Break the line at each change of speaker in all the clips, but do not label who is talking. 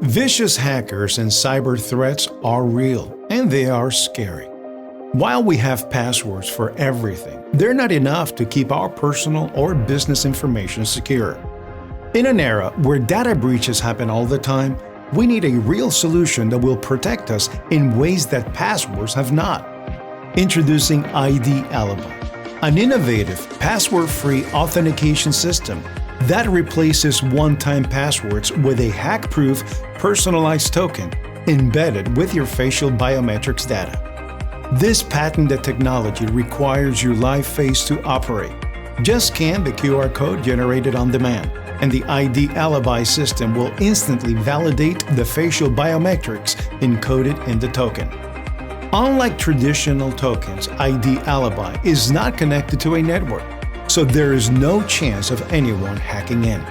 Vicious hackers and cyber threats are real, and they are scary. While we have passwords for everything, they're not enough to keep our personal or business information secure. In an era where data breaches happen all the time, we need a real solution that will protect us in ways that passwords have not. Introducing ID Alibi, an innovative, password-free authentication system that replaces one-time passwords with a hack-proof, personalized token embedded with your facial biometrics data. This patented technology requires your live face to operate. Just scan the QR code generated on demand, and the ID Alibi system will instantly validate the facial biometrics encoded in the token. Unlike traditional tokens, ID Alibi is not connected to a network, so there is no chance of anyone hacking in.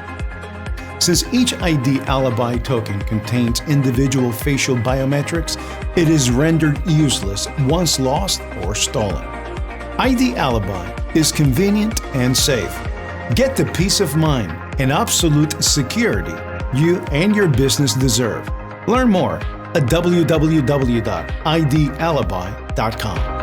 Since each ID Alibi token contains individual facial biometrics, it is rendered useless once lost or stolen. ID Alibi is convenient and safe. Get the peace of mind and absolute security you and your business deserve. Learn more at www.idalibi.com.